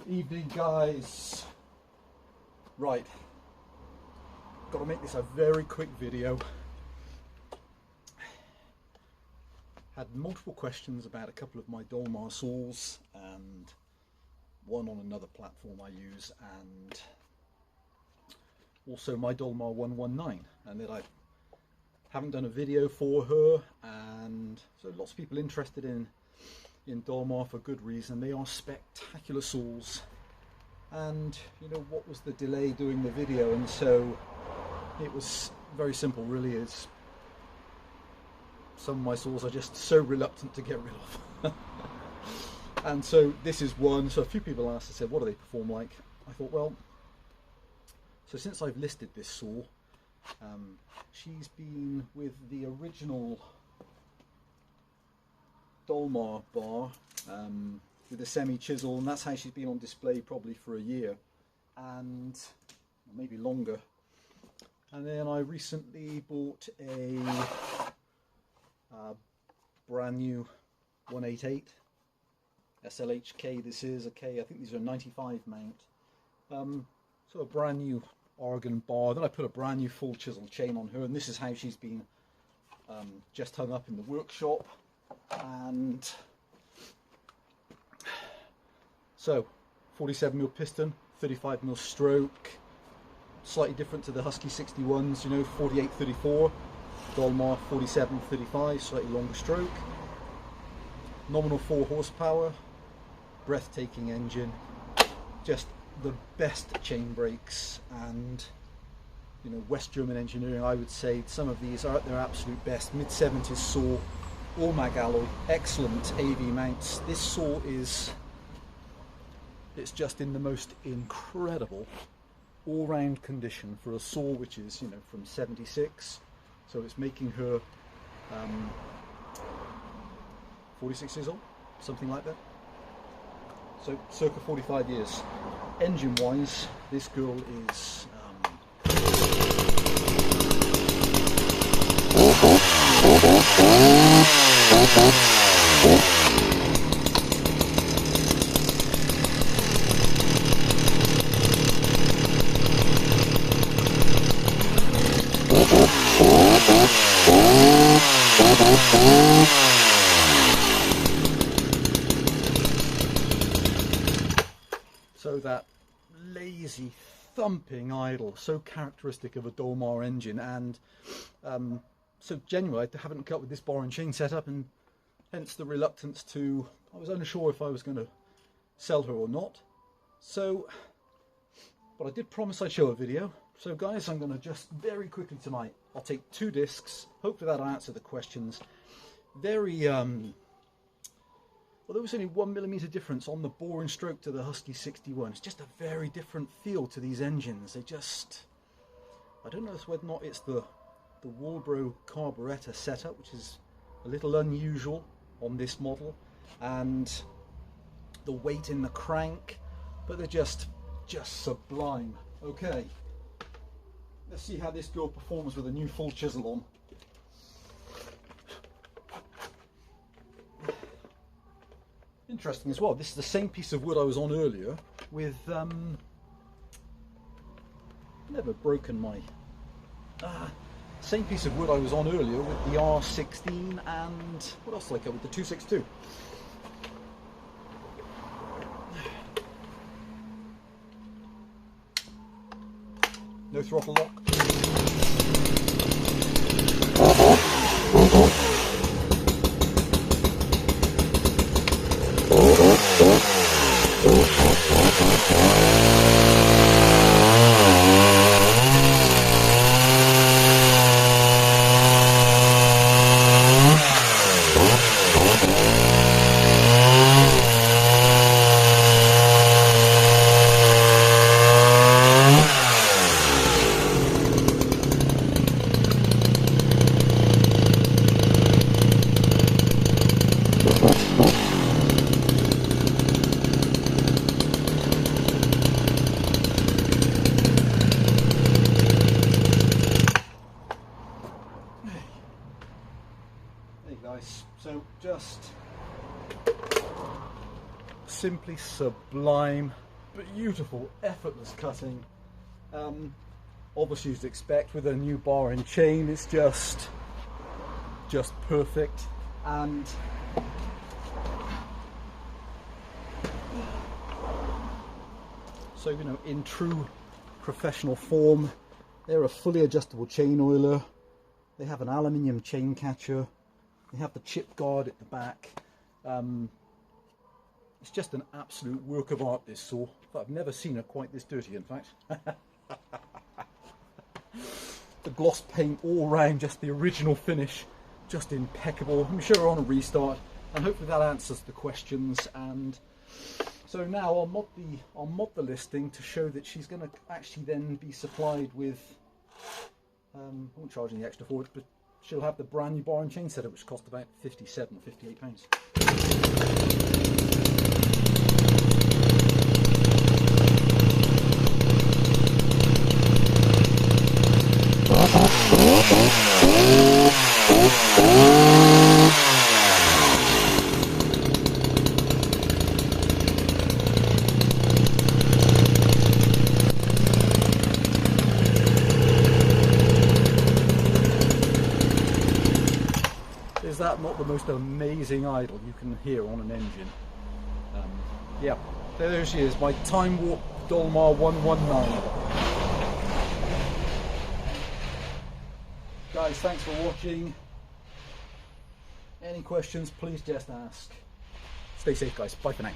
Evening, guys. Right, got to make this a very quick video. Had multiple questions about a couple of my Dolmar saws and one on another platform I use, and also my Dolmar 119, and that I haven't done a video for her, and so lots of people interested in Dolmar for good reason. They are spectacular saws, and you know, what was the delay doing the video? And so it was very simple, really. Is some of my saws are just so reluctant to get rid of. And so this is one. So a few people asked, I said, what do they perform like? I thought, well, so since I've listed this saw, she's been with the original Dolmar bar with a semi-chisel, and that's how she's been on display probably for a year, and maybe longer. And then I recently bought a brand new 188 SLHK. This is a K, I think these are a 95 mount. So a brand new Argan bar. Then I put a brand new full chisel chain on her, and this is how she's been just hung up in the workshop. And so 47mm piston, 35mm stroke, slightly different to the Husky 61s, you know, 48-34, Dolmar 47-35, slightly longer stroke, nominal 4 horsepower, breathtaking engine, just the best chain brakes, and you know, West German engineering. I would say some of these are at their absolute best. Mid-70s saw, all mag alloy, excellent AV mounts. This saw is, it's just in the most incredible all-round condition for a saw which is, you know, from 76. So it's making her 46 years old, something like that. So circa 45 years. Engine-wise, this girl is so that lazy thumping idle, so characteristic of a Dolmar engine. And so genuinely I haven't cut with this bar and chain setup, and hence the reluctance to, I was unsure if I was going to sell her or not. So, but I did promise I'd show a video. So guys, I'm going to just very quickly tonight, I'll take 2 discs, hopefully that'll answer the questions. Very, well, there was only 1mm difference on the bore and stroke to the Husky 61. It's just a very different feel to these engines. They just, I don't know whether or not it's the Walbro carburettor setup, which is a little unusual on this model, and the weight in the crank, but they're just sublime. Okay, let's see how this girl performs with a new full chisel on. Interesting as well, this is the same piece of wood I was on earlier with never broken my same piece of wood I was on earlier with the R16, and what else did I cut with the 262? No throttle lock. guys. So just simply sublime. beautiful, effortless cutting. Obviously, as you'd expect with a new bar and chain, it's just perfect. And so, you know, in true professional form, they're a fully adjustable chain oiler. They have an aluminium chain catcher. They have the chip guard at the back. It's just an absolute work of art, this saw. I've never seen her quite this dirty, in fact. The gloss paint all round, just the original finish, just impeccable. I'm sure on a restart, and hopefully that answers the questions. And so now I'll mod the listing to show that she's going to actually then be supplied with. I won't charge any extra for it, but she'll have the brand new bar and chain setter, which cost about £57 or £58. Is that not the most amazing idle you can hear on an engine? Yeah, there she is, my Time Warp Dolmar 119. Guys, thanks for watching. Any questions, please just ask. Stay safe, guys. Bye for now.